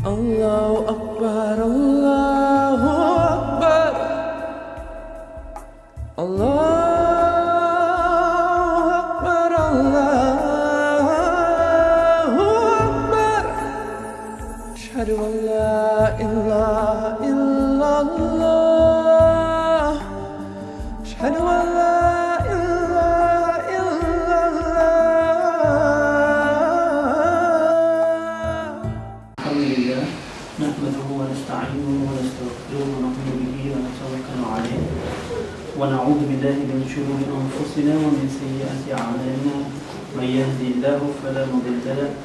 Allahu Akbar, Allahu Akbar, Allahu Akbar, Allahu Akbar. Ashhadu an la ilaha illallah, ashhadu an la ونعوذ بالله من شرور أنفسنا ومن سيئات أعمالنا من يهدي الله فلا مضل له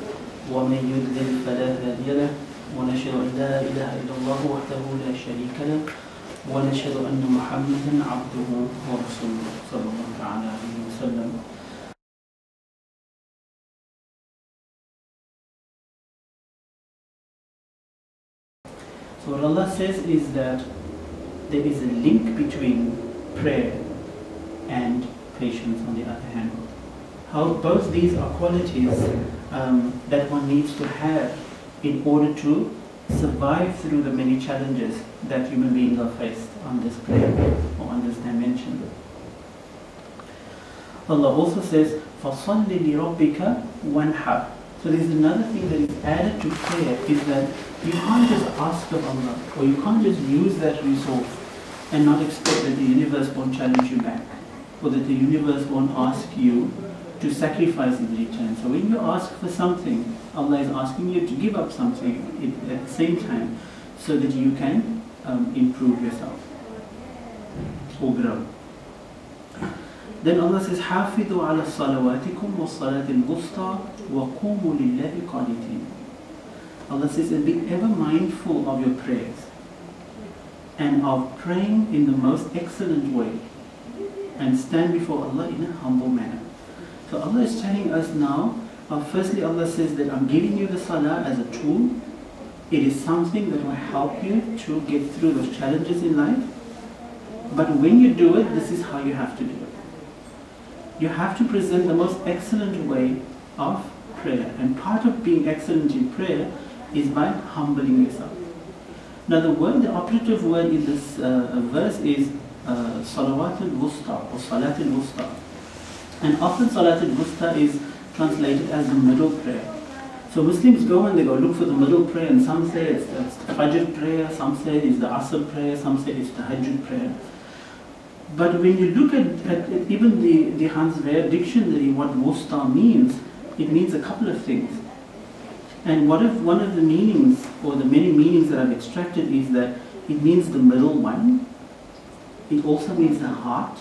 ومن يضلل فلا هادي له ونشهد أن لا إله إلا الله وحده لا شريك له ونشهد أن محمدا عبده ورسوله صلى الله تعالى عليه وسلم. So what Allah says is that there is a link between prayer and patience on the other hand. How both these are qualities that one needs to have in order to survive through the many challenges that human beings are faced on this plane or on this dimension. Allah also says, فَصَلِّ لِرَبِّكَ وَانْحَرْ. So there's another thing that is added to prayer is that you can't just ask of Allah, or you can't just use that resource and not expect that the universe won't challenge you back, or that the universe won't ask you to sacrifice in return. So when you ask for something, Allah is asking you to give up something at the same time so that you can improve yourself or grow. Then Allah says, حافظوا على صلواتكم والصلاة الوسطى وقوموا لله قانتين. Allah says, and be ever mindful of your prayers and of praying in the most excellent way and stand before Allah in a humble manner. So Allah is telling us now, firstly Allah says that I'm giving you the salah as a tool. It is something that will help you to get through those challenges in life. But when you do it, this is how you have to do it. You have to present the most excellent way of prayer. And part of being excellent in prayer is by humbling yourself. Now the operative word in this verse is Salawat al-Wusta or Salat al-Wusta. And often Salat al-Wusta is translated as the middle prayer. So Muslims go and they go look for the middle prayer, and some say it's the Fajr prayer, some say it's the Asr prayer, some say it's the Tahajjud prayer. But when you look at even the Hans Wehr dictionary, what Wusta means, it means a couple of things. And one of the meanings, or the many meanings that I've extracted, is that it means the middle one. It also means the heart.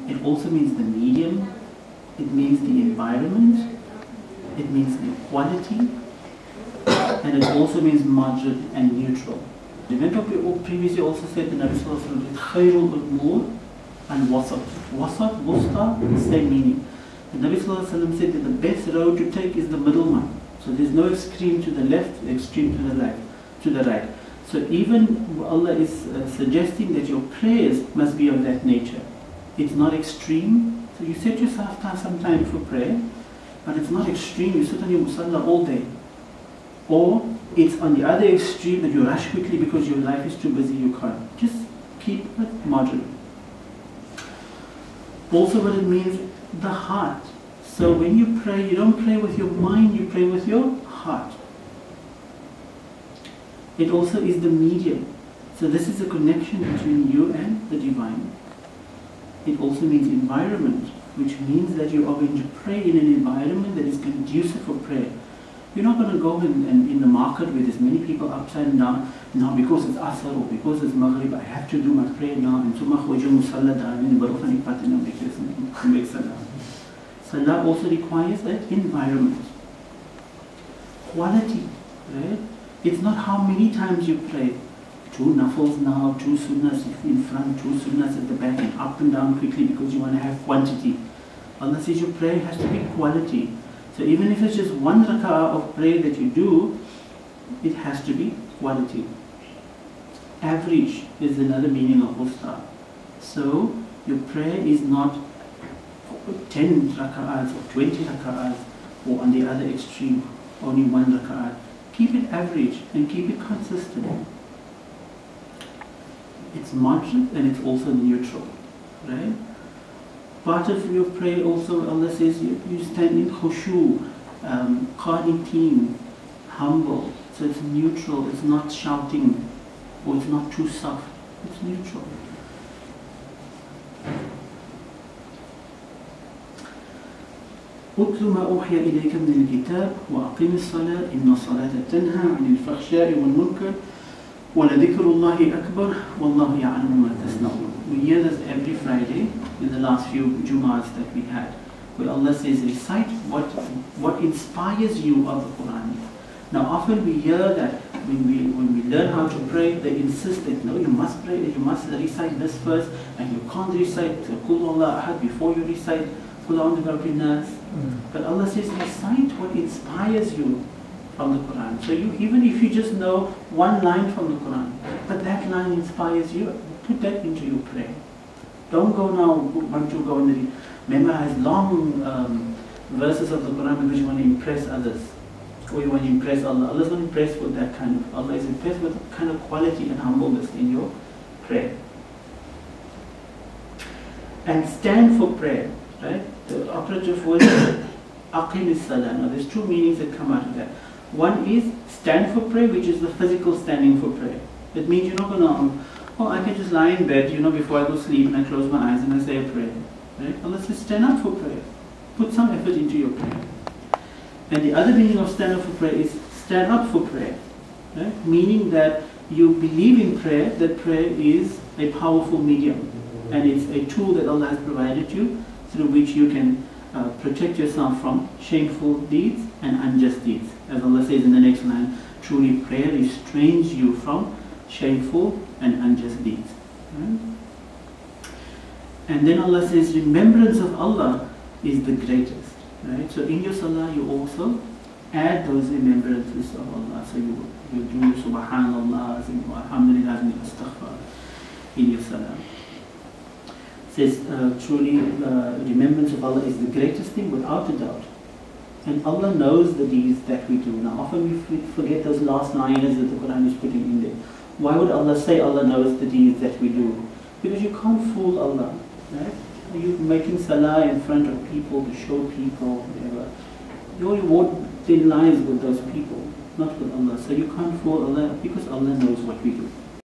It also means the medium. It means the environment. It means the quality. And it also means moderate and neutral. Remember we previously also said the Nabi Sallallahu Alaihi Wasallam, Khairul Umur and Wasat. Wasat, Wusta, the same meaning. The Nabi Sallallahu Alaihi Wasallam said that the best road to take is the middle one. So there's no extreme to the left, extreme to the right. So even Allah is suggesting that your prayers must be of that nature. It's not extreme. So you set yourself some time for prayer, but it's not extreme. You sit on your musalla all day. Or it's on the other extreme that you rush quickly because your life is too busy, you can't. Just keep it moderate. Also what it means, the heart. So when you pray, you don't pray with your mind, you pray with your heart. It also is the medium. So this is a connection between you and the divine. It also means environment, which means that you are going to pray in an environment that is conducive for prayer. You're not going to go in the market where there's many people upside and down. Now because it's Asr or because it's Maghrib, I have to do my prayer now. And so Salah also requires an environment. Quality, right? It's not how many times you pray. 2 nafils now, 2 sunnahs in front, 2 sunnahs at the back, and up and down quickly because you want to have quantity. Allah says your prayer has to be quality. So even if it's just 1 rak'ah of prayer that you do, it has to be quality. Average is another meaning of wusta. So your prayer is not 10 rak'ahs or 20 rak'ahs, or on the other extreme, only 1 rak'ah. Keep it average and keep it consistent. It's moderate and it's also neutral, right? Part of your prayer also, Allah says, you stand in khushu, qaniteen, humble. So it's neutral, it's not shouting, or it's not too soft. It's neutral. اتل ما أوحي إليك من الكتاب وأقم الصلاة إن الصلاة تنهى عن الفحشاء والمنكر ولذكر الله أكبر والله يعلم ما تصنعون. We hear this every Friday in the last few Jum'ahs that we had, where Allah says, recite what inspires you of the Quran. Now often we hear that when we learn how to pray, they insist that no, you must pray, you must recite this first, and you can't recite Qul Huwallahu Ahad before you recite Qul A'udhu bi Rabbin Nas. But Allah says, recite what inspires you from the Quran. So even if you just know one line from the Quran, but that line inspires you, put that into your prayer. Don't go now, want to go and memorize long verses of the Quran because you want to impress others. Or you want to impress Allah. Allah is not impressed with that kind of, Allah is impressed with that kind of quality and humbleness in your prayer. And stand for prayer, right? The operative word is aqim as-salah. Now there's two meanings that come out of that. One is stand for prayer, which is the physical standing for prayer. It means you're not going to, oh, I can just lie in bed, before I go to sleep and I close my eyes and I say a prayer. Right? Allah says stand up for prayer. Put some effort into your prayer. And the other meaning of stand up for prayer is stand up for prayer. Right? Meaning that you believe in prayer, that prayer is a powerful medium. And it's a tool that Allah has provided you through which you can protect yourself from shameful deeds and unjust deeds. As Allah says in the next line, truly prayer restrains you from shameful and unjust deeds. Right? And then Allah says remembrance of Allah is the greatest. Right? So in your salah you also add those remembrances of Allah. So you do subhanallah, alhamdulillah, and astaghfar in your salah. Says truly remembrance of Allah is the greatest thing without a doubt. And Allah knows the deeds that we do. Now often we forget those last liners that the Quran is putting in there. Why would Allah say Allah knows the deeds that we do? Because you can't fool Allah. Right? You're making salah in front of people to show people, whatever. You only walk thin lines with those people, not with Allah. So you can't fool Allah because Allah knows what we do.